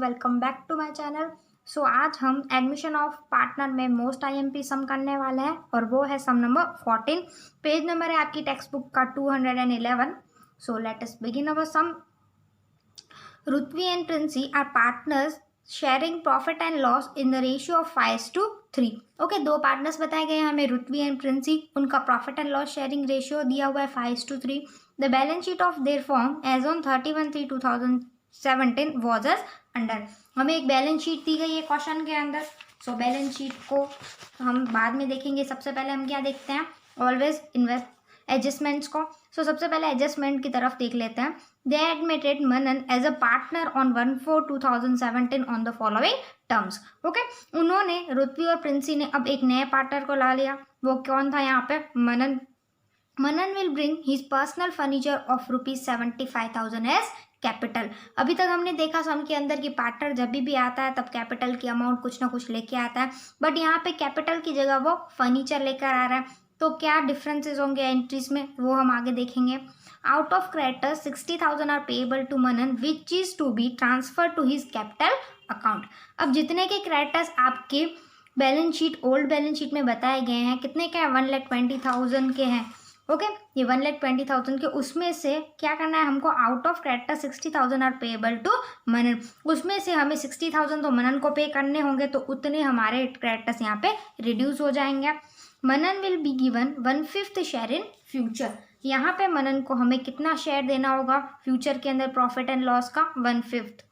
Welcome back to my channel. So आज हम admission of partner में मोस्ट आईएमपी सम करने वाले हैं और वो है सम नंबर 14। पेज नंबर है आपकी टेक्स्ट बुक का 211। So let us begin our sum. Rutvi and Princy are partners sharing profit and loss in the ratio of 5:3। Okay, दो पार्टनर्स बताए गए हैं हमें, रुत्वी एंड प्रिंसी। उनका profit and loss sharing ratio दिया हुआ है 5:3। The balance sheet of their firm as on 31/3/2017 was as under. हमें एक बैलेंस शीट दी गई है क्वेश्चन के अंदर। सो बैलेंस शीट को हम बाद में देखेंगे। सबसे पहले हम क्या देखते हैं, ऑलवेज इन्वेस्ट एडजस्टमेंट्स को। सो सबसे पहले एडजस्टमेंट की तरफ देख लेते हैं। They admitted Manan as a partner on 1/4/2017 on the following terms. Okay, उन्होंने रुत्वी और प्रिंसी ने अब एक नए पार्टनर को ला लिया। वो कौन था यहाँ पे, Manan. Manan will bring his personal furniture of ₹75,000 as capital. अभी तक हमने देखा सम के अंदर कि पार्टनर जब भी आता है तब कैपिटल की अमाउंट कुछ ना कुछ लेके आता है, बट यहाँ पे कैपिटल की जगह वो फर्नीचर लेकर आ रहा है। तो क्या डिफरेंसेस होंगे एंट्रीज में, वो हम आगे देखेंगे। Out of creditors 60,000 are payable to Manan which is to be transfer to his capital account. अब जितने के क्रेडिटर्स आपके balance sheet, old balance sheet में बताए गए हैं, कितने के हैं, 1,20,000 के हैं। ओके, ये 1,20,000 के, उसमें से क्या करना है हमको, out of creditor 60,000 are payable to Manan. उसमें से हमें 60,000 तो मनन को पे करने होंगे, तो उतने हमारे क्रेडिटर्स यहाँ पे रिड्यूस हो जाएंगे। Manan will be given 1/5 share in future. यहाँ पे मनन को हमें कितना शेयर देना होगा फ्यूचर के अंदर प्रॉफिट एंड लॉस का, 1/5।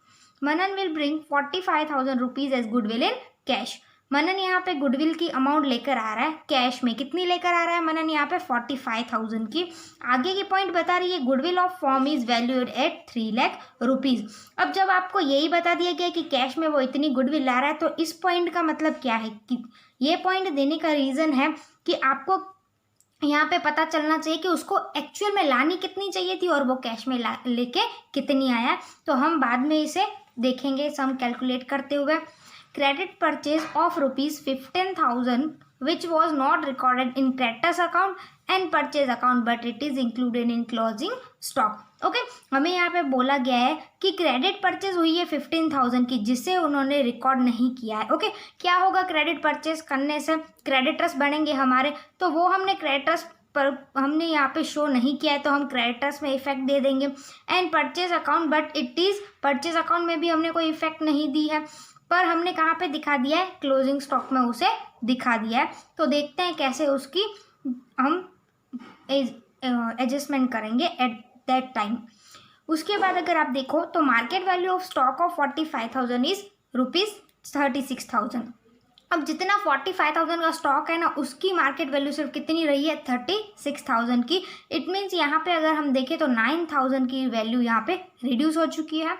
Manan will bring 45,000 rupees as goodwill in cash. Manan यहाँ पे गुडविल की अमाउंट लेकर आ रहा है कैश में। कितनी लेकर आ रहा है मनन यहाँ पे, 45,000 की। आगे की पॉइंट बता रही है goodwill of form is valued at 3 lakh rupees. अब जब आपको यही बता दिया गया कि कैश में वो इतनी गुडविल ला रहा है, तो इस पॉइंट का मतलब क्या है कि ये पॉइंट देने का रीजन है कि आपको यहाँ पे पता चलना चाहिए कि उसको एक्चुअल में लानी कितनी चाहिए थी और वो कैश में लेके कितनी आया। तो हम बाद में इसे देखेंगे सम कैलकुलेट करते हुए। Credit purchase of ₹15,000 which was not recorded in creditors account and purchase account but it is included in closing stock। Okay, हमें यहाँ पे बोला गया है कि क्रेडिट परचेज हुई है 15,000 की, जिसे उन्होंने रिकॉर्ड नहीं किया है। ओके, क्या होगा, क्रेडिट परचेज करने से क्रेडिटर्स बनेंगे हमारे, तो वो हमने क्रेडिटर्स पर हमने यहाँ पे शो नहीं किया है, तो हम क्रेडिटर्स में इफेक्ट दे देंगे। And purchase account, but it is purchase account में भी हमने कोई इफेक्ट नहीं दी है, पर हमने कहाँ पे दिखा दिया है, क्लोजिंग स्टॉक में उसे दिखा दिया है। तो देखते हैं कैसे उसकी हम एडजस्टमेंट करेंगे एट दैट टाइम। उसके बाद अगर आप देखो तो market value of stock of 45,000 is ₹36,000। अब जितना 45,000 का स्टॉक है ना, उसकी मार्केट वैल्यू सिर्फ कितनी रही है, 36,000 की। इट मीन्स यहाँ पे अगर हम देखें तो 9,000 की वैल्यू यहाँ पे रिड्यूस हो चुकी है।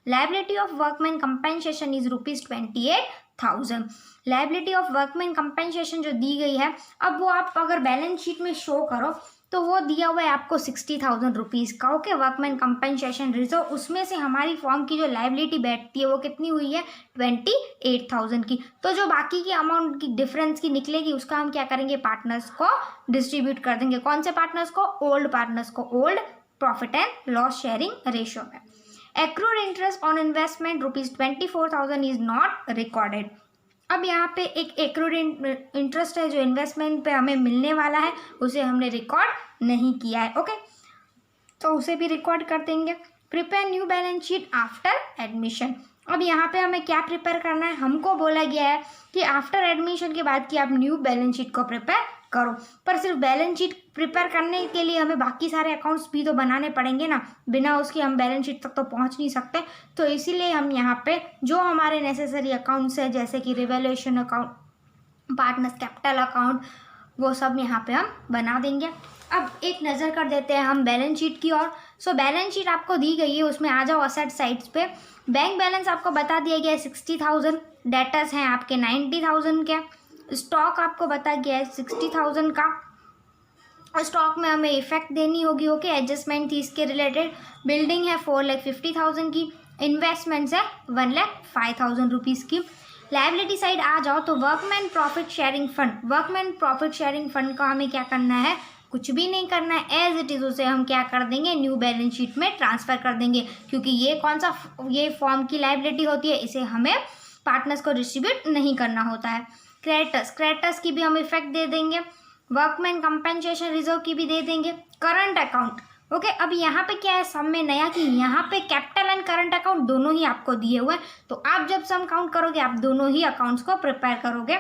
Liability of workman compensation is ₹28,000। Liability of workman compensation जो दी गई है, अब वो आप अगर बैलेंस शीट में शो करो तो वो दिया हुआ है आपको 60,000 रुपीज़ का। ओके, वर्कमैन कंपेंसेशन रिजर्व, उसमें से हमारी फॉर्म की जो लायबिलिटी बैठती है वो कितनी हुई है, 28,000 की। तो जो बाकी की अमाउंट की डिफरेंस की निकलेगी उसका हम क्या करेंगे, पार्टनर्स को डिस्ट्रीब्यूट कर देंगे। कौन से पार्टनर्स को, ओल्ड पार्टनर्स को, old profit and loss sharing ratio में। Accrued interest on investment ₹24,000 is not recorded। अब यहाँ पे एक एक्रूड इंटरेस्ट है जो इन्वेस्टमेंट पे हमें मिलने वाला है, उसे हमने रिकॉर्ड नहीं किया है। ओके, तो उसे भी रिकॉर्ड कर देंगे। Prepare new balance sheet after admission. अब यहाँ पे हमें क्या प्रिपेयर करना है, हमको बोला गया है कि आफ्टर एडमिशन के बाद कि आप न्यू बैलेंस शीट को प्रिपेयर करो, पर सिर्फ बैलेंस शीट प्रिपेयर करने के लिए हमें बाकी सारे अकाउंट्स भी तो बनाने पड़ेंगे ना, बिना उसके हम बैलेंस शीट तक तो पहुंच नहीं सकते। तो इसीलिए हम यहाँ पे जो हमारे नेसेसरी अकाउंट्स है, जैसे कि revaluation account, partners capital account, वो सब यहाँ पे हम बना देंगे। अब एक नज़र कर देते हैं हम बैलेंस शीट की ओर। सो बैलेंस शीट आपको दी गई है, उसमें आ जाओ असेट साइड्स पे। बैंक बैलेंस आपको बता दिया गया है 60,000, डेटर्स हैं आपके 90,000 के, स्टॉक आपको बता गया है 60,000 का। स्टॉक में हमें इफेक्ट देनी होगी। ओके, एडजस्टमेंट थी इसके रिलेटेड। बिल्डिंग है 4,50,000 की, इन्वेस्टमेंट्स है 1,05,000 रुपीज़ की। लायबिलिटी साइड आ जाओ तो workman profit sharing fund, workman profit sharing fund का हमें क्या करना है, कुछ भी नहीं करना है, एज इट इज़ उसे हम क्या कर देंगे, न्यू बैलेंस शीट में ट्रांसफ़र कर देंगे, क्योंकि ये कौन सा ये फॉर्म की लायबिलिटी होती है, इसे हमें पार्टनर्स को डिस्ट्रीब्यूट नहीं करना होता है। क्रेडिटर्स की भी हम इफेक्ट दे देंगे, वर्कमैन कंपेंसेशन रिजर्व की भी दे देंगे, करंट अकाउंट। ओके, अब यहाँ पे क्या है सब में नया कि यहाँ पे कैपिटल एंड करंट अकाउंट दोनों ही आपको दिए हुए हैं, तो आप जब सम काउंट करोगे आप दोनों ही अकाउंट्स को प्रिपेयर करोगे।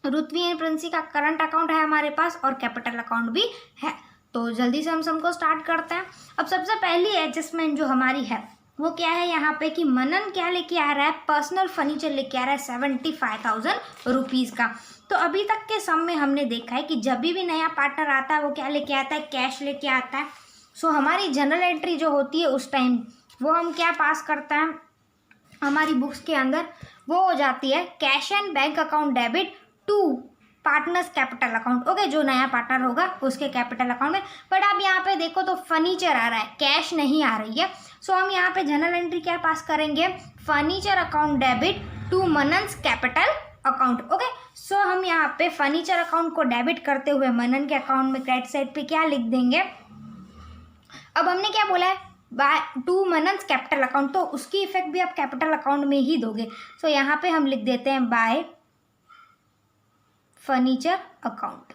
रुतवी एंड प्रिंसी का करंट अकाउंट है हमारे पास और कैपिटल अकाउंट भी है। तो जल्दी से हम सम को स्टार्ट करते हैं। अब सबसे पहली एडजस्टमेंट जो हमारी है वो क्या है यहाँ पे कि मनन क्या लेके आ रहा है, पर्सनल फर्नीचर लेके आ रहा है 75,000 रुपीज़ का। तो अभी तक के सम में हमने देखा है कि जब भी नया पार्टनर आता है वो क्या लेके आता है, कैश लेके आता है। सो हमारी जनरल एंट्री जो होती है उस टाइम वो हम क्या पास करते हैं हमारी बुक्स के अंदर, वो हो जाती है cash and bank account debit to partners capital account. Okay, जो नया पार्टनर होगा उसके कैपिटल अकाउंट में। बट आप यहाँ पे देखो तो फर्नीचर आ रहा है, कैश नहीं आ रही है। सो हम यहाँ पे जनरल एंट्री क्या पास करेंगे, furniture account debit to Manan's capital account. Okay, so हम यहाँ पे फर्नीचर अकाउंट को डेबिट करते हुए मनन के अकाउंट में क्रेडिट साइड पे क्या लिख देंगे। अब हमने क्या बोला है, by two Manan's capital account, तो उसकी इफेक्ट भी आप कैपिटल अकाउंट में ही दोगे। सो यहाँ पे हम लिख देते हैं by furniture account.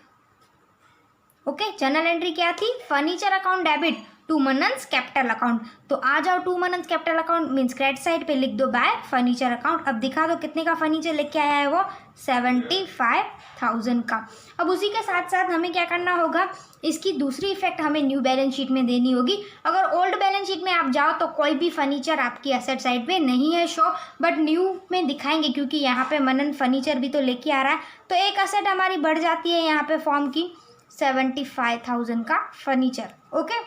Okay, journal entry क्या थी, furniture account debit to Manan's capital account. तो आ जाओ to Manan's capital account means credit side पे लिख दो बाय फर्नीचर अकाउंट। अब दिखा दो कितने का फर्नीचर लेके आया है वो 75,000 का। अब उसी के साथ साथ हमें क्या करना होगा, इसकी दूसरी इफेक्ट हमें न्यू बैलेंस शीट में देनी होगी। अगर ओल्ड बैलेंस शीट में आप जाओ तो कोई भी फर्नीचर आपकी एसेट साइड पे नहीं है शो, बट न्यू में दिखाएंगे क्योंकि यहाँ पे मनन फर्नीचर भी तो लेके आ रहा है। तो एक एसेट हमारी बढ़ जाती है यहाँ पे फॉर्म की 75,000 का फर्नीचर। ओके,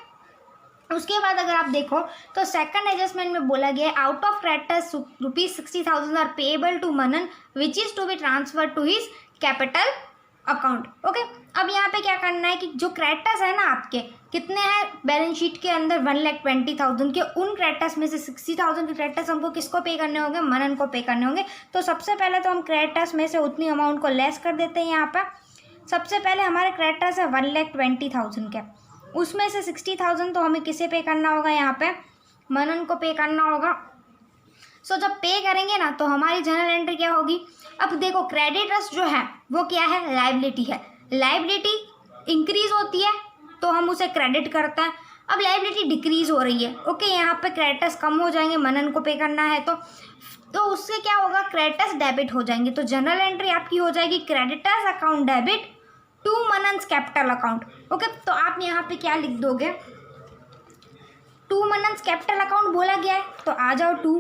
उसके बाद अगर आप देखो तो सेकंड एडजस्टमेंट में बोला गया है out of creditors ₹60,000 are payable to Manan which is to be transfer to his capital account. Okay, अब यहाँ पे क्या करना है कि जो क्रेडिटर्स है ना आपके कितने हैं बैलेंस शीट के अंदर 1,20,000 के, उन क्रेडिटर्स में से 60,000 के क्रेडिटर्स हमको किसको पे करने होंगे, मनन को पे करने होंगे। तो सबसे पहले तो हम क्रेडिटर्स में से उतनी अमाउंट को लेस कर देते हैं। यहाँ पर सबसे पहले हमारे क्रेडिटर्स है 1,20,000 के, उसमें से 60,000 तो हमें किसे पे करना होगा, यहाँ पे मनन को पे करना होगा। सो जब पे करेंगे ना तो हमारी जनरल एंट्री क्या होगी। अब देखो क्रेडिटर्स जो है वो क्या है, लायबिलिटी है। लायबिलिटी इंक्रीज होती है तो हम उसे क्रेडिट करते हैं। अब लायबिलिटी डिक्रीज हो रही है, ओके, यहाँ पे क्रेडिटर्स कम हो जाएंगे, मनन को पे करना है तो उससे क्या होगा, क्रेडिटर्स डेबिट हो जाएंगे। तो जनरल एंट्री आपकी हो जाएगी creditors account debit to Manan's capital account. Okay, तो आप यहाँ पे क्या लिख दोगे, टू मनन्स कैपिटल अकाउंट बोला गया है तो आ जाओ टू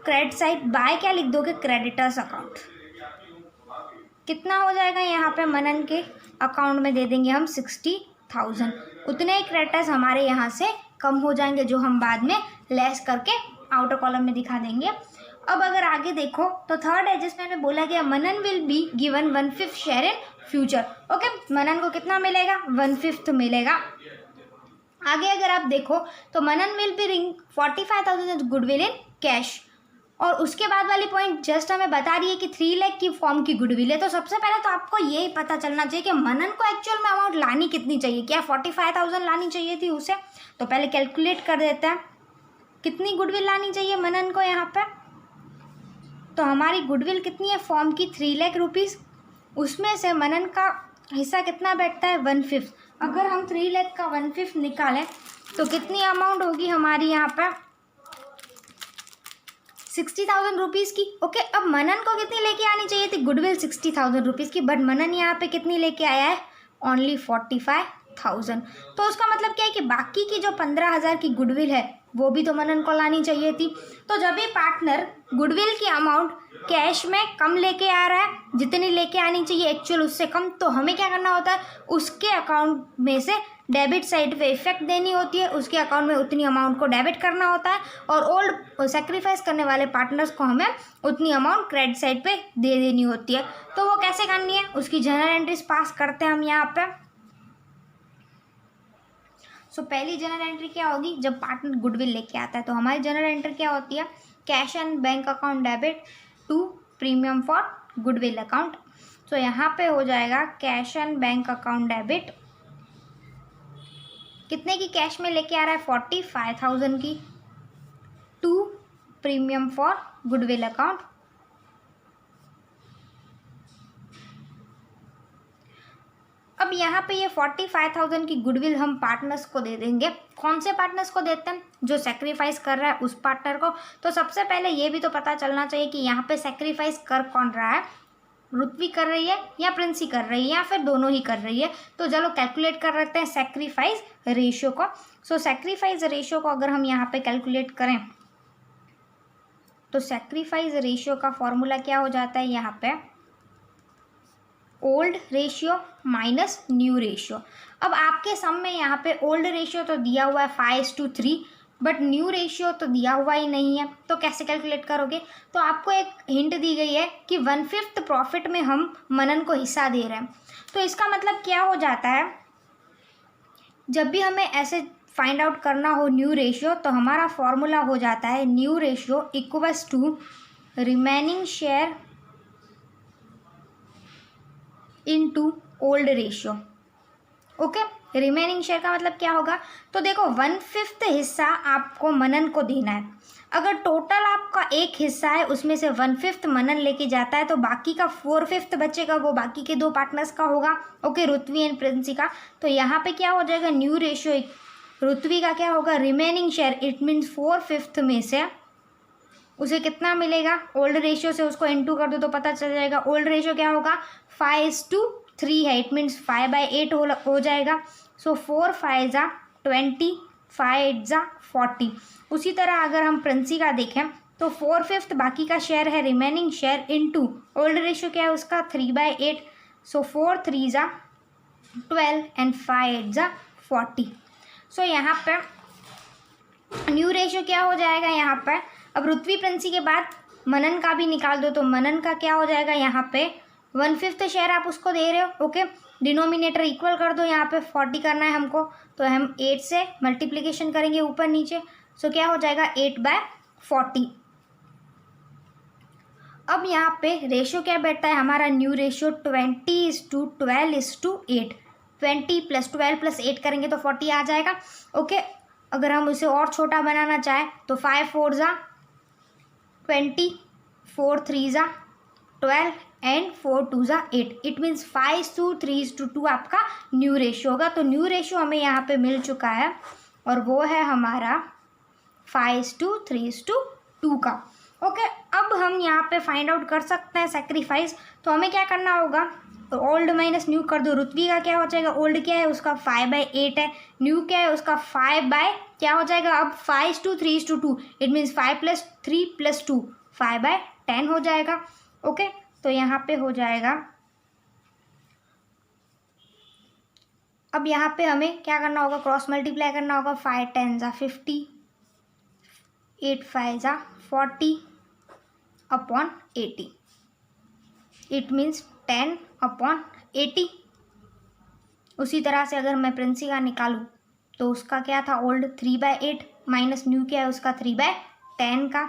क्रेडिट साइड बाय क्या लिख दोगे, क्रेडिटर्स अकाउंट। कितना हो जाएगा यहाँ पे मनन के अकाउंट में दे देंगे हम 60,000। उतने ही क्रेडिटर्स हमारे यहाँ से कम हो जाएंगे जो हम बाद में लेस करके आउटर कॉलम में दिखा देंगे। अब अगर आगे देखो तो थर्ड एडजस्टमेंट में बोला गया Manan will be given 1/5 share in future. Okay, Manan को कितना मिलेगा, 1/5 मिलेगा। आगे अगर आप देखो तो Manan will be bring 45,000 goodwill in cash. और उसके बाद वाली पॉइंट जस्ट हमें बता रही है कि 3 लाख की फॉर्म की गुडविल है। तो सबसे पहले तो आपको यही पता चलना चाहिए कि मनन को एक्चुअल में अमाउंट लानी कितनी चाहिए, क्या 45,000 लानी चाहिए थी उसे। तो पहले कैलकुलेट कर देते हैं कितनी गुडविल लानी चाहिए मनन को यहाँ पे। तो हमारी गुडविल कितनी है फॉर्म की 3 लाख रुपीज़, उसमें से मनन का हिस्सा कितना बैठता है 1/5। अगर हम 3 लाख का 1/5 निकालें तो कितनी अमाउंट होगी हमारी यहाँ पर 60,000 रुपीज़ की। ओके, अब मनन को कितनी लेके आनी चाहिए थी गुडविल 60,000 रुपीज़ की, बट मनन यहाँ पे कितनी लेके आया है ओनली 45,000। तो उसका मतलब क्या है कि बाकी की जो 15,000 की गुडविल है वो भी तो मनन को लानी चाहिए थी। तो जब भी पार्टनर गुडविल की अमाउंट कैश में कम लेके आ रहा है, जितनी लेके आनी चाहिए एक्चुअल उससे कम, तो हमें क्या करना होता है, उसके अकाउंट में से डेबिट साइड पे इफेक्ट देनी होती है, उसके अकाउंट में उतनी अमाउंट को डेबिट करना होता है। और ओल्ड सेक्रीफाइस करने वाले पार्टनर्स को हमें उतनी अमाउंट क्रेडिट साइड पे दे देनी होती है। तो वो कैसे करनी है, उसकी जनरल एंट्रीज पास करते हैं हम यहाँ पे। सो पहली जनरल एंट्री क्या होगी, जब पार्टनर गुडविल लेके आता है तो हमारी जनरल एंट्री क्या होती है, cash and bank account debit to premium for goodwill account. तो यहाँ पे हो जाएगा cash and bank account debit कितने की कैश में लेके आ रहा है? 45,000 की to premium for goodwill account. अब यहाँ पे ये 45,000 की गुडविल हम पार्टनर्स को दे देंगे। कौन से पार्टनर्स को देते हैं? जो सेक्रीफाइस कर रहा है उस पार्टनर को। तो सबसे पहले ये भी तो पता चलना चाहिए कि यहाँ पे सेक्रीफाइस कर कौन रहा है, रुत्वी कर रही है या प्रिंसी कर रही है या फिर दोनों ही कर रही है। तो चलो कैलकुलेट कर लेते हैं सेक्रीफाइस रेशियो को। सो सेक्रीफाइस रेशियो को अगर हम यहाँ पे कैलकुलेट करें तो सेक्रीफाइस रेशियो का फॉर्मूला क्या हो जाता है यहाँ पे? Old ratio minus new ratio. अब आपके सम में यहाँ पे ओल्ड रेशियो तो दिया हुआ है 5:3, बट न्यू रेशियो तो दिया हुआ ही नहीं है, तो कैसे कैलकुलेट करोगे? तो आपको एक हिंट दी गई है कि 1/5 प्रॉफिट में हम मनन को हिस्सा दे रहे हैं। तो इसका मतलब क्या हो जाता है, जब भी हमें ऐसे फाइंड आउट करना हो न्यू रेशियो, तो हमारा फॉर्मूला हो जाता है new ratio equals to remaining share into old ratio. Okay, remaining share का मतलब क्या होगा? तो देखो 1/5 हिस्सा आपको मनन को देना है। अगर टोटल आपका एक हिस्सा है उसमें से 1/5 मनन लेके जाता है तो बाकी का 4/5 बचेगा, वो बाकी के दो पार्टनर्स का होगा। ओके, रुत्वी एंड प्रिंसी का। तो यहाँ पे क्या हो जाएगा? न्यू रेशियो रुत्वी का क्या होगा? रिमेनिंग शेयर, इट मीन्स 4/5 में से उसे कितना मिलेगा? ओल्ड रेशियो से उसको इनटू कर दो तो पता चल जाएगा। ओल्ड रेशियो क्या होगा? 5:3 है, इट मीन्स 5/8 हो जाएगा। सो 4 5 जा 20, 5 जा 40। उसी तरह अगर हम प्रिंसी का देखें तो 4/5 बाकी का शेयर है, remaining share into old ratio क्या है उसका? 3/8। सो 4 3 जा 12 एंड 5 जा 40। सो यहाँ पे न्यू रेशियो क्या हो जाएगा यहाँ पर? अब रुत्वी प्रिंसी के बाद मनन का भी निकाल दो, तो मनन का क्या हो जाएगा यहाँ पे? 1/5 शेयर आप उसको दे रहे हो। ओके, डिनोमिनेटर इक्वल कर दो, यहाँ पे 40 करना है हमको, तो हम 8 से मल्टीप्लिकेशन करेंगे ऊपर नीचे। सो क्या हो जाएगा? 8/40। अब यहाँ पे रेशियो क्या बैठता है हमारा? New ratio 20:12:8। 20 + 12 + 8 करेंगे तो 40 आ जाएगा। ओके, अगर हम उसे और छोटा बनाना चाहें तो 5 4 जा 20, 4 3 जा 12 एंड 4 2 जा 8। इट मीन्स 5:3:2 आपका न्यू रेशियो होगा। तो न्यू रेशियो हमें यहाँ पे मिल चुका है और वो है हमारा 5:3:2 का। ओके, अब हम यहाँ पे फाइंड आउट कर सकते हैं सेक्रीफाइस। तो हमें क्या करना होगा? ओल्ड माइनस न्यू कर दो। रुत्वी का क्या हो जाएगा? ओल्ड क्या है उसका? 5/8 है। न्यू क्या है उसका? 5 क्या हो जाएगा अब? 5:3:2। इट मीन्स 5 + 3 + 2 5/10 हो जाएगा। ओके, तो यहाँ पे हो जाएगा। अब यहाँ पे हमें क्या करना होगा? क्रॉस मल्टीप्लाई करना होगा। 5 10 जा 50, 8 5 जा 40/80। It means 10/80। उसी तरह से अगर मैं प्रिंसी का निकालूँ तो उसका क्या था? ओल्ड 3/8 माइनस न्यू क्या है उसका? 3/10 का।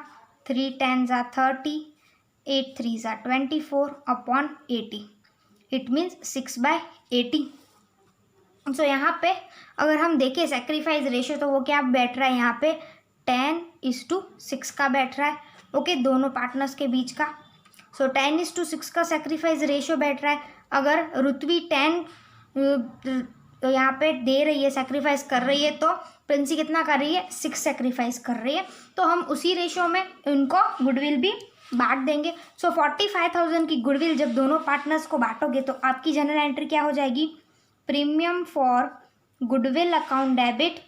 3 10 जा 30, 8 3 जा 24/80। It means 6/80। सो यहाँ पे अगर हम देखें सेक्रीफाइस रेशियो तो वो क्या बैठ रहा है यहाँ पे? 10:6 का बैठ रहा है। ओके, दोनों पार्टनर्स के बीच का। सो 10:6 का सेक्रीफाइस रेशियो बैठ रहा है। अगर रुत्वी 10 तो यहाँ पे दे रही है, सेक्रीफाइस कर रही है, तो प्रिंसी कितना कर रही है? 6 सेक्रीफाइस कर रही है। तो हम उसी रेशियो में उनको गुडविल भी बांट देंगे। सो 45,000 की गुडविल जब दोनों पार्टनर्स को बांटोगे तो आपकी जनरल एंट्री क्या हो जाएगी? Premium for goodwill account debit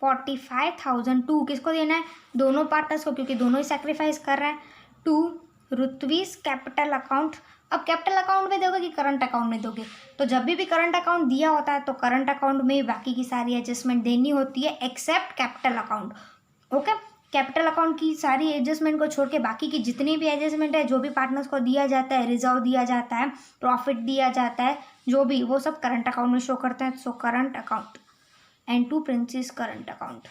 45,000 to किसको देना है? दोनों पार्टनर्स को, क्योंकि दोनों ही सेक्रीफाइस कर रहे हैं। To Rutvi's capital account. अब कैपिटल अकाउंट में दोगे कि करंट अकाउंट में दोगे? तो जब भी करंट अकाउंट दिया होता है तो करंट अकाउंट में बाकी की सारी एडजस्टमेंट देनी होती है except capital account. Okay, capital account की सारी एडजस्टमेंट को छोड़ के बाकी की जितनी भी एडजस्टमेंट है, जो भी पार्टनर्स को दिया जाता है, रिजर्व दिया जाता है, प्रॉफिट दिया जाता है, जो भी, वो सब करंट अकाउंट में शो करते हैं। So current account and to Princy's current account.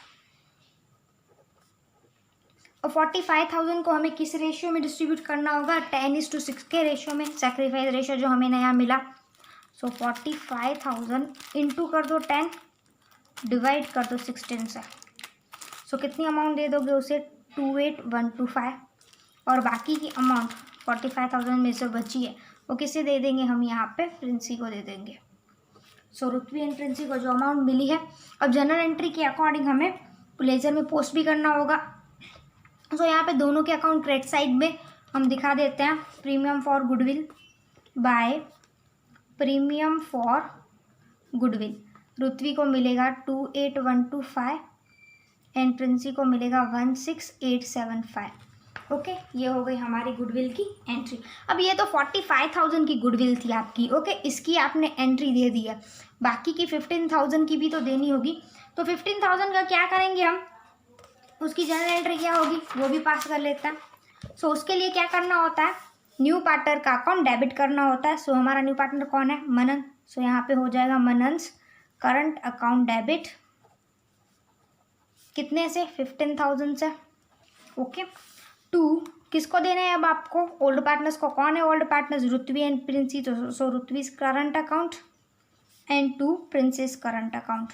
और 45,000 को हमें किस रेशियो में डिस्ट्रीब्यूट करना होगा? 10:6 के रेशियो में, सेक्रीफाइस रेशियो जो हमें नया मिला। सो 45,000 इंटू कर दो 10, डिवाइड कर दो 16 से। सो कितनी अमाउंट दे दोगे उसे? 28,125। और बाकी की अमाउंट 45,000 में से बची है वो किसे दे देंगे? हम यहाँ पे प्रिंसी को दे देंगे। सो रुतवी एंड प्रिंसी को जो अमाउंट मिली है, अब जनरल एंट्री के अकॉर्डिंग हमें लेजर में पोस्ट भी करना होगा। सो यहाँ पे दोनों के अकाउंट क्रेडिट साइड में हम दिखा देते हैं। Premium for goodwill by premium for goodwill, Rutvi को मिलेगा 28,125 एंड प्रिंसी को मिलेगा 16,875। ओके, ये हो गई हमारी गुडविल की एंट्री। अब ये तो 45,000 की गुडविल थी आपकी। ओके, इसकी आपने एंट्री दे दी है, बाकी की 15,000 की भी तो देनी होगी। तो 15,000 का क्या करेंगे हम? उसकी जनरल एंट्री क्या होगी वो भी पास कर लेते हैं। सो उसके लिए क्या करना होता है? न्यू पार्टनर का अकाउंट डेबिट करना होता है। सो हमारा न्यू पार्टनर कौन है? मनन। सो यहाँ पे हो जाएगा मनन्स करंट अकाउंट डेबिट, कितने से? 15,000 से। ओके, टू किसको देना है अब आपको? ओल्ड पार्टनर्स को। कौन है old partners? Rutvi and Princy. तो so Rutvi's current account and to Princy's current account.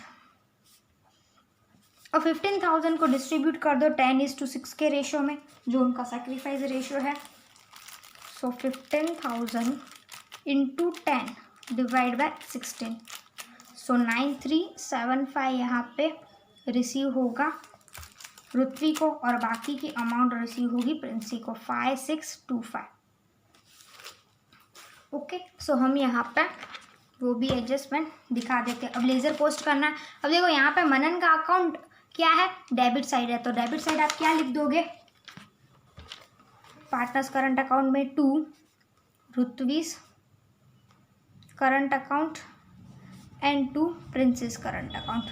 और 15,000 को डिस्ट्रीब्यूट कर दो 10:6 के रेशो में, जो उनका सेक्रीफाइस रेशो है। सो 15,000 इंटू 10 डिवाइड बाय 16। सो 9375 यहाँ पे रिसीव होगा रुतवी को, और बाकी की अमाउंट रिसीव होगी प्रिंसी को 5625। ओके, सो हम यहाँ पे वो भी एडजस्टमेंट दिखा देते हैं। अब लेजर पोस्ट करना है। अब देखो यहाँ पे मनन का अकाउंट क्या है? डेबिट साइड है। तो डेबिट साइड आप क्या लिख दोगे? पार्टनर्स करंट अकाउंट में 2 Rutvi's current account and 2 Princy's current account,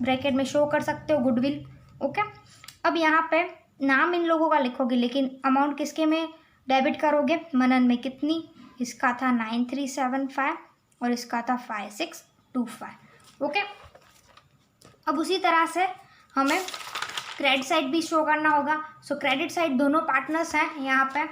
bracket में शो कर सकते हो गुडविल। ओके, अब यहाँ पे नाम इन लोगों का लिखोगे, लेकिन अमाउंट किसके में डेबिट करोगे? मनन में। कितनी? इसका था 9375 और इसका था 5625। ओके, अब उसी तरह से हमें क्रेडिट साइड भी शो करना होगा। सो क्रेडिट साइड दोनों पार्टनर्स हैं यहाँ पे,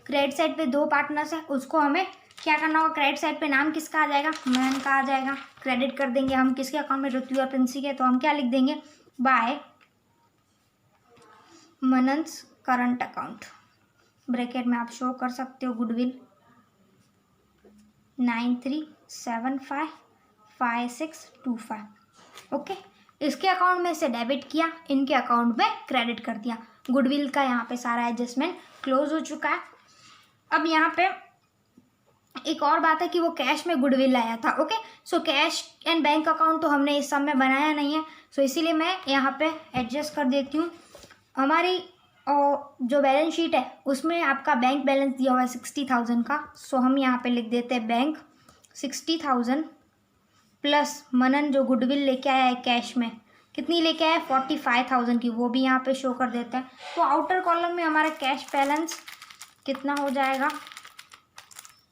क्रेडिट साइड पे 2 पार्टनर्स हैं, उसको हमें क्या करना होगा? क्रेडिट साइड पे नाम किसका आ जाएगा? मनन का आ जाएगा। क्रेडिट कर देंगे हम किसके अकाउंट में? रुतवी और प्रिंसी के। तो हम क्या लिख देंगे? बाय मनन्स करंट अकाउंट, ब्रैकेट में आप शो कर सकते हो गुडविल 9375 5625। ओके, इसके अकाउंट में से डेबिट किया, इनके अकाउंट में क्रेडिट कर दिया। गुडविल का यहाँ पे सारा एडजस्टमेंट क्लोज हो चुका है। अब यहाँ पे एक और बात है कि वो कैश में गुडविल लाया था। Okay, so cash and bank account तो हमने इस सब में बनाया नहीं है, सो इसीलिए मैं यहाँ पे एडजस्ट कर देती हूँ। हमारी जो बैलेंस शीट है उसमें आपका बैंक बैलेंस दिया हुआ है 60,000 का। सो हम यहाँ पे लिख देते हैं बैंक 60,000 प्लस मनन जो गुडविल लेके आया है कैश में, कितनी लेके आया है? 45,000 की, वो भी यहाँ पे शो कर देते हैं। तो आउटर कॉलम में हमारा कैश बैलेंस कितना हो जाएगा?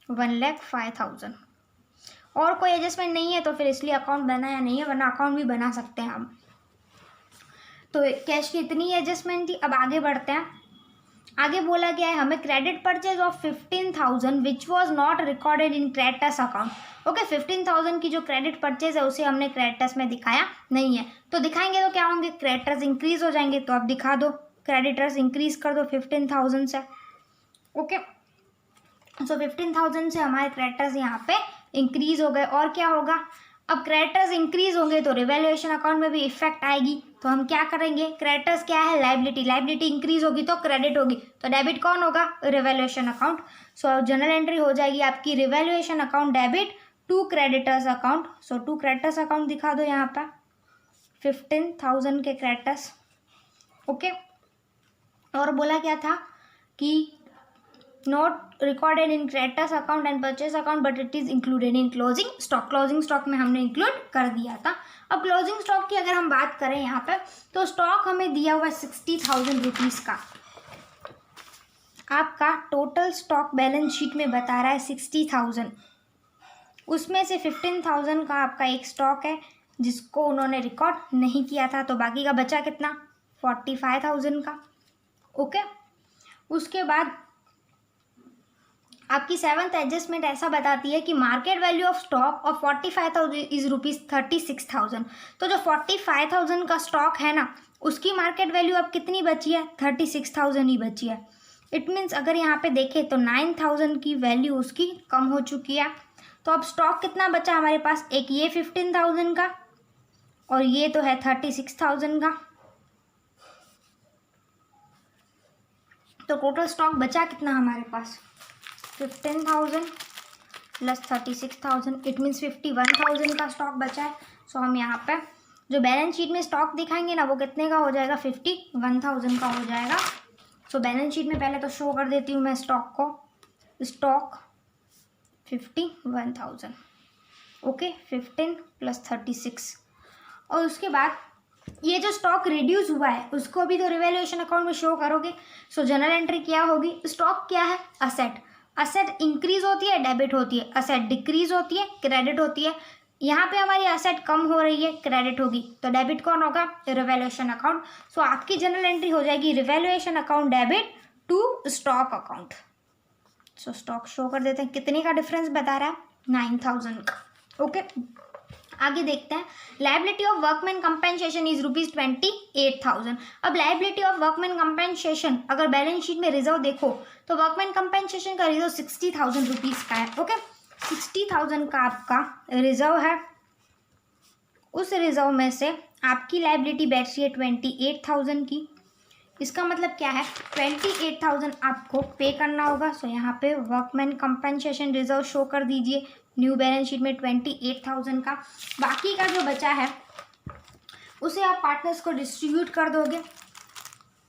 1,05,000। और कोई एडजस्टमेंट नहीं है तो फिर इसलिए अकाउंट बनाया नहीं है, वरना अकाउंट भी बना सकते हैं हम। तो कैश की इतनी एडजस्टमेंट थी। अब आगे बढ़ते हैं। आगे बोला गया है हमें credit purchase of 15,000 which was not recorded in creditors account. Okay, 15,000 की जो क्रेडिट परचेज है उसे हमने क्रेडिटर्स में दिखाया नहीं है। तो दिखाएंगे तो क्या होंगे? क्रेडिटर्स इंक्रीज हो जाएंगे। तो आप दिखा दो, क्रेडिटर्स इंक्रीज कर दो 15,000 से। ओके, सो 15,000 से हमारे क्रेडिटर्स यहाँ पे इंक्रीज हो गए। और क्या होगा? अब क्रेडिटर्स इंक्रीज होंगे तो रिवैल्यूएशन अकाउंट में भी इफेक्ट आएगी। तो हम क्या करेंगे? क्रेडिटर्स क्या है? लाइबिलिटी। लाइबिलिटी इंक्रीज होगी तो क्रेडिट होगी, तो डेबिट कौन होगा? Revaluation account. So general entry हो जाएगी आपकी revaluation account debit to creditors account. So to creditors account दिखा दो यहाँ पर 15,000 के क्रेडिटर्स। ओके, और बोला क्या था कि not recorded in creditors account and purchase account but it is included in closing stock. Closing stock में हमने इंक्लूड कर दिया था। अब क्लोजिंग स्टॉक की अगर हम बात करें यहाँ पे, तो स्टॉक हमें दिया हुआ है 60,000 रुपीज़ का। आपका टोटल स्टॉक बैलेंस शीट में बता रहा है 60,000, उसमें से 15,000 का आपका एक स्टॉक है जिसको उन्होंने रिकॉर्ड नहीं किया था, तो बाकी का बचा कितना? 45,000 का। ओके, उसके बाद आपकी 7th एडजस्टमेंट ऐसा बताती है कि market value of stock of 45,000 is ₹36,000। तो जो 45,000 का स्टॉक है ना, उसकी मार्केट वैल्यू अब कितनी बची है? 36,000 ही बची है। इट मीन्स अगर यहाँ पे देखें तो 9,000 की वैल्यू उसकी कम हो चुकी है। तो अब स्टॉक कितना बचा हमारे पास? एक ये 15,000 का और ये तो है 36,000 का। तो टोटल स्टॉक बचा कितना हमारे पास? 15,000 प्लस 36,000, इट मीन्स 51,000 का स्टॉक बचा है। सो हम यहाँ पे जो बैलेंस शीट में स्टॉक दिखाएंगे ना, वो कितने का हो जाएगा? 51,000 का हो जाएगा। सो बैलेंस शीट में पहले तो शो कर देती हूँ मैं स्टॉक को। Stock 51,000, okay, 15 plus 36। और उसके बाद ये जो स्टॉक रिड्यूस हुआ है उसको भी तो रिवैल्यूएशन अकाउंट में शो करोगे। सो जनरल एंट्री क्या होगी? स्टॉक क्या है? असेट। असेट इंक्रीज होती है, डेबिट होती है। असेट डिक्रीज होती है, क्रेडिट होती है। यहाँ पे हमारी असेट कम हो रही है, क्रेडिट होगी, तो डेबिट कौन होगा? Revaluation account. सो आपकी जनरल एंट्री हो जाएगी revaluation account debit to stock account. So stock show कर देते हैं। कितने का डिफरेंस बता रहा है? 9,000 का। ओके, आगे देखते हैं। Liability of workman compensation is ₹28,000। अब लायबिलिटी ऑफ वर्कमैन कंपेंसेशन अगर बैलेंस शीट में रिजर्व देखो तो वर्कमैन कंपेंसेशन का रिजर्व 60,000 रुपीज़ का है। ओके, 60,000 का आपका रिजर्व है। उस रिजर्व में से आपकी लायबिलिटी बैठी है 28,000 की। इसका मतलब क्या है? 28,000 आपको पे करना होगा। सो यहाँ पे वर्कमैन कंपेंसेशन रिजर्व शो कर दीजिए न्यू बैलेंस शीट में 28,000 का। बाकी का जो बचा है उसे आप पार्टनर्स को डिस्ट्रीब्यूट कर दोगे,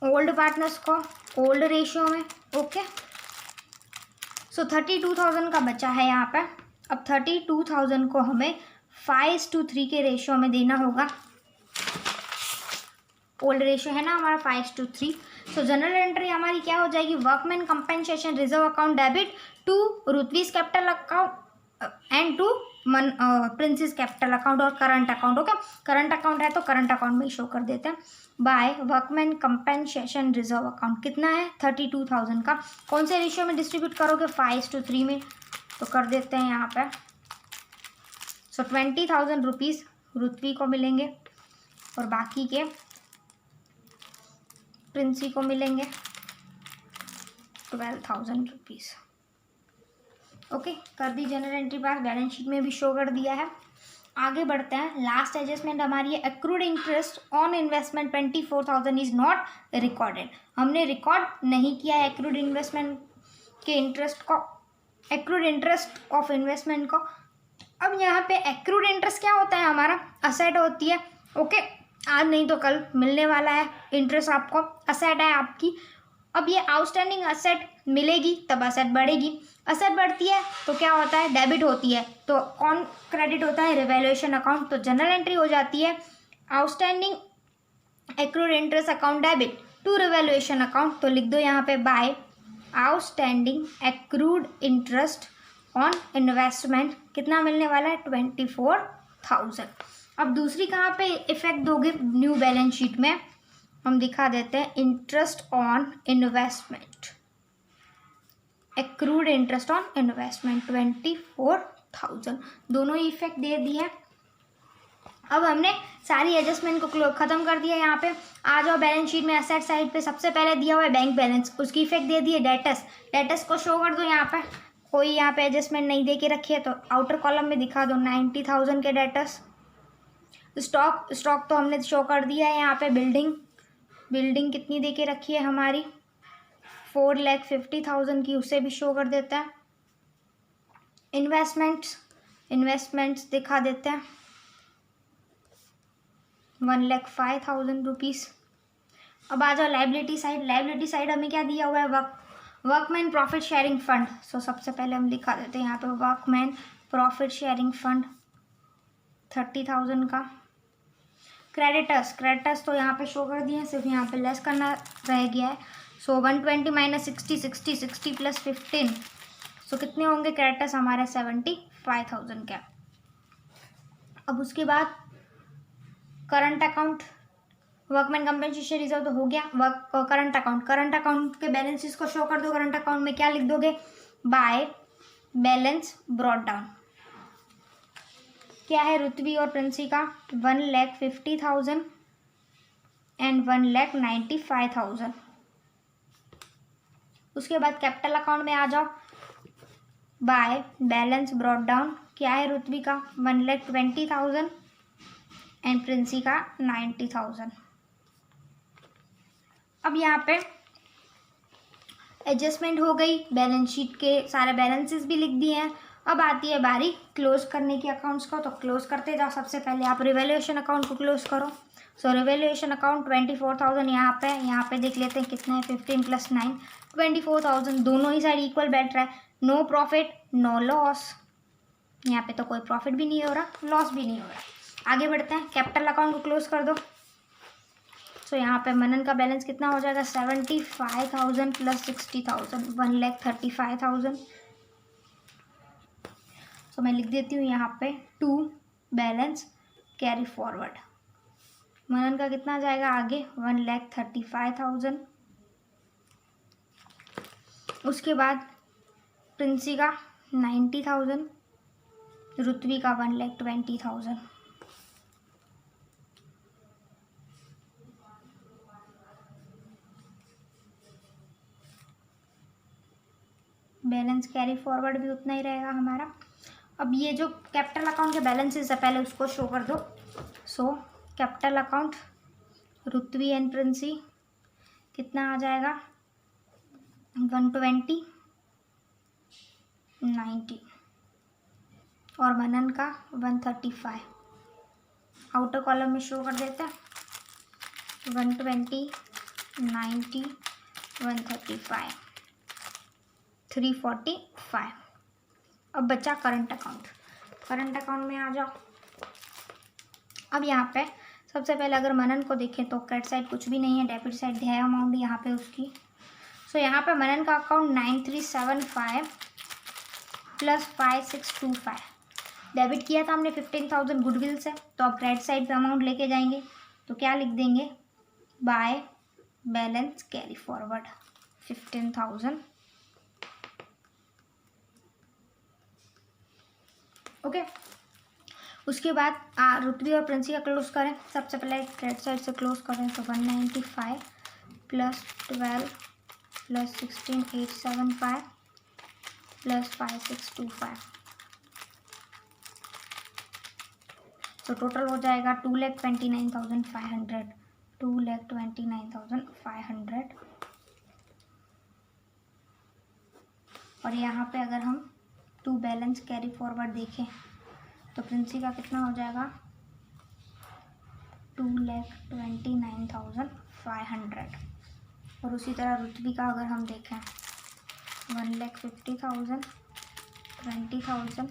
ओल्ड पार्टनर्स को ओल्ड रेशियो में। ओके, सो 32,000 का बचा है यहाँ पे। अब 32,000 को हमें 5:3 के रेशियो में देना होगा। ओल्ड रेशियो है ना हमारा 5:3। सो जनरल एंट्री हमारी क्या हो जाएगी? Workman compensation reserve account debit to Rutvi's capital account and to Princy's capital account और current account. Okay, current account है तो करंट अकाउंट में ही शो कर देते हैं। By workman compensation reserve account कितना है? 32,000 का। कौन से रेशियो में डिस्ट्रीब्यूट करोगे? 5:3 में। तो कर देते हैं यहाँ पे। सो 20,000 रुपीज़ रुतवी को मिलेंगे और बाकी के प्रिंसी को मिलेंगे 12,000 रुपीज़। ओके, कर दी journal entry pass, balance sheet में भी शो कर दिया है। आगे बढ़ते हैं। लास्ट एडजस्टमेंट हमारी है accrued interest on investment 24,000 is not recorded. हमने रिकॉर्ड नहीं किया है एक्रूड इन्वेस्टमेंट के इंटरेस्ट को, एक्रूड इंटरेस्ट ऑफ इन्वेस्टमेंट को। अब यहाँ पे एक्रूड इंटरेस्ट क्या होता है? हमारा असेट होती है। ओके, आज नहीं तो कल मिलने वाला है इंटरेस्ट आपको, असेट है आपकी। अब ये आउटस्टैंडिंग असेट मिलेगी तब असेट बढ़ेगी। असेट बढ़ती है तो क्या होता है? डेबिट होती है। तो कौन क्रेडिट होता है? Revaluation account. तो जनरल एंट्री हो जाती है outstanding accrued interest account debit to revaluation account. तो लिख दो यहाँ पे by outstanding accrued interest on investment कितना मिलने वाला है? 24,000। अब दूसरी कहाँ पे इफेक्ट दोगे? न्यू बैलेंस शीट में हम दिखा देते हैं interest on investment, accrued interest on investment 24,000। दोनों ही इफेक्ट दे दिए। अब हमने सारी एडजस्टमेंट को खत्म कर दिया। यहाँ पे आ जाओ बैलेंस शीट में। एसेट साइड पे सबसे पहले दिया हुआ है बैंक बैलेंस, उसकी इफेक्ट दे दी है डेटस। डेटस को शो कर दो यहाँ पे। कोई यहाँ पे एडजस्टमेंट नहीं दे के रखी है तो आउटर कॉलम में दिखा दो 90,000 के डेटस। स्टॉक तो हमने शो कर दिया है यहाँ पे। बिल्डिंग कितनी दे के रखी है हमारी? 4,50,000 की, उसे भी शो कर देता है। इन्वेस्टमेंट्स दिखा देते हैं 1,05,000 रुपीज़। अब आ जाओ लाइबिलिटी साइड। लाइबिलिटी साइड हमें क्या दिया हुआ है? Workman profit sharing fund. So सबसे पहले हम दिखा देते हैं यहाँ पे वर्कमैन प्रॉफिट शेयरिंग फंड 30,000 का। क्रेडिटर्स तो यहाँ पे शो कर दिए हैं, सिर्फ यहाँ पे लेस करना रह गया है। सो 120 माइनस 60 प्लस 15, सो कितने होंगे क्रेडिटर्स हमारे? 75,000 के। अब उसके बाद current account, workman compensation reserve तो हो गया। करंट अकाउंट के बैलेंसेस को शो कर दो। करंट अकाउंट में क्या लिख दोगे? By balance brought down. क्या है रुतवी और प्रिंसी का? 1,50,000 एंड 1,95,000। उसके बाद कैपिटल अकाउंट में आ जाओ, बाय बैलेंस ब्रॉट डाउन। क्या है रुतवी का? 1,20,000 एंड प्रिंसी का 90,000। अब यहाँ पे एडजस्टमेंट हो गई, बैलेंस शीट के सारे बैलेंसेस भी लिख दिए हैं। अब आती है बारी क्लोज करने की अकाउंट्स को, तो क्लोज करते जाओ। सबसे पहले आप रिवैल्यूएशन अकाउंट को क्लोज करो। सो रिवैल्यूएशन अकाउंट 24,000 यहाँ पे देख लेते हैं कितना है। 15 + 9 24,000। दोनों ही साइड इक्वल बैठ रहा है। नो प्रॉफिट नो लॉस, यहाँ पे तो कोई प्रॉफिट भी नहीं हो रहा, लॉस भी नहीं हो रहा। आगे बढ़ते हैं, कैपिटल अकाउंट को क्लोज कर दो। सो यहाँ पे मनन का बैलेंस कितना हो जाएगा? 75,000 + 60,000 1,35,000। सो मैं लिख देती हूँ यहाँ पे टू बैलेंस कैरी फॉरवर्ड। मनन का कितना जाएगा आगे? 1,35,000। उसके बाद प्रिंसी का 90,000, रुतवी का 1,20,000। बैलेंस कैरी फॉरवर्ड भी उतना ही रहेगा हमारा। अब ये जो कैपिटल अकाउंट के बैलेंसेस है पहले उसको शो कर दो। So capital account Rutvi and Princy कितना आ जाएगा? 120, 90 और मनन का 135। आउटर कॉलम में शो कर देते हैं 120, 90, 135, 345। अब बचा करंट अकाउंट। करंट अकाउंट में आ जाओ। अब यहाँ पे सबसे पहले अगर मनन को देखें तो क्रेडिट साइड कुछ भी नहीं है, डेबिट साइड है अमाउंट यहाँ पे उसकी। सो यहाँ पे मनन का अकाउंट 9375 + 5625। डेबिट किया था हमने 15,000 गुडविल से, तो अब क्रेडिट साइड पे अमाउंट लेके जाएंगे तो क्या लिख देंगे? By balance carry forward 15,000। Okay उसके बाद रुतवी और प्रिंसी का क्लोज करें। सबसे पहले क्रेडिट साइड से क्लोज करें तो 195 + 12 + 16 875 + 5625। तो टोटल हो जाएगा 2,29,500। 2,29,500। और यहाँ पे अगर हम टू बैलेंस कैरी फॉरवर्ड देखें तो प्रिंसी का कितना हो जाएगा? 2,29,500। और उसी तरह रुतवी का अगर हम देखें 1,50,000, 20,000,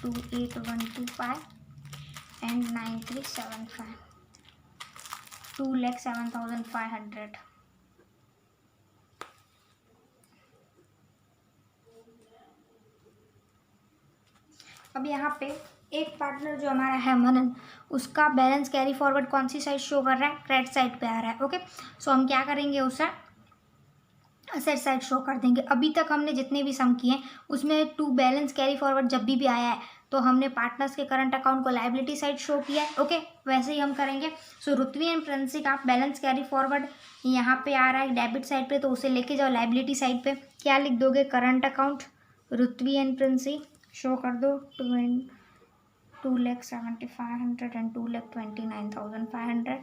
28,125 एंड 9,375, 2,07,500। अब यहाँ पे एक पार्टनर जो हमारा है मनन, उसका बैलेंस कैरी फॉरवर्ड कौन सी साइड शो कर रहा है? क्रेडिट साइड पे आ रहा है। ओके सो हम क्या करेंगे? उसे असेट साइड शो कर देंगे। अभी तक हमने जितने भी सम किए उसमें टू बैलेंस कैरी फॉरवर्ड जब भी आया है तो हमने पार्टनर्स के करंट अकाउंट को लायबिलिटी साइड शो किया है। ओके वैसे ही हम करेंगे। सो रुतवी एंड प्रिंसी का बैलेंस कैरी फॉरवर्ड यहाँ पे आ रहा है डेबिट साइड पे, तो उसे लेके जाओ लायबिलिटी साइड पे। क्या लिख दोगे? Current account Rutvi and Princy show कर दो 2,75,500 एंड 2,29,500।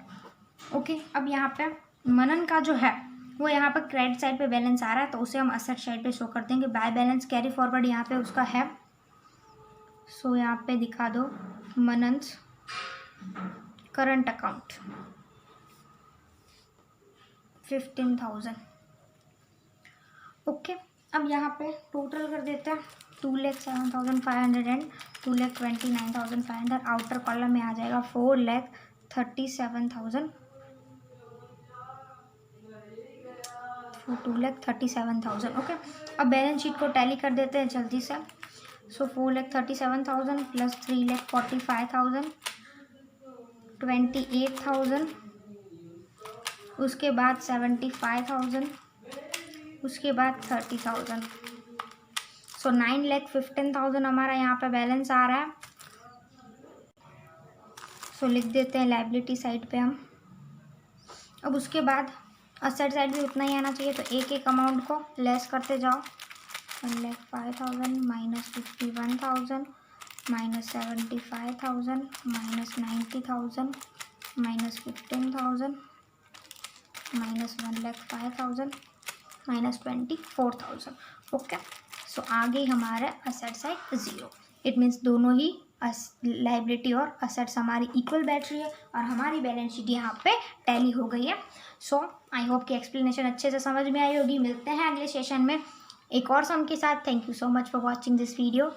ओके अब यहाँ पे मनन का जो है वो यहाँ पर क्रेडिट साइड पे बैलेंस आ रहा है तो उसे हम असेट साइड पे शो कर देंगे। बाय बैलेंस कैरी फॉरवर्ड यहाँ पे उसका है। सो यहाँ पे दिखा दो मनन्स करंट अकाउंट 15,000। ओके अब यहाँ पे टोटल कर देते हैं 2,07,500 एंड 2,29,500। आउटर कॉलम में आ जाएगा 4,37,000, 2,37,000। ओके अब बैलेंस शीट को टैली कर देते हैं जल्दी से। सो 4,37,000 + 3,45,000 28,000, उसके बाद 75,000, उसके बाद 30,000। सो 9,15,000 हमारा यहाँ पे बैलेंस आ रहा है। सो लिख देते हैं लाइबिलिटी साइड पे हम। अब उसके बाद असेट साइड भी उतना ही आना चाहिए, तो एक एक अमाउंट को लेस करते जाओ। 1,05,000 minus 51,000 minus 75,000 minus 90,000 minus 15,000 minus 1,05,000 minus 24,000। Okay, so आ गई हमारा असेट साइड 0। इट मीन्स दोनों ही लाइबिलिटी और असेट्स हमारी इक्वल बैठ रही है और हमारी बैलेंस शीट यहाँ पे टैली हो गई है। सो आई होप कि एक्सप्लेनेशन अच्छे से समझ में आई होगी। मिलते हैं अगले सेशन में एक और सम के साथ। Thank you so much for watching this video.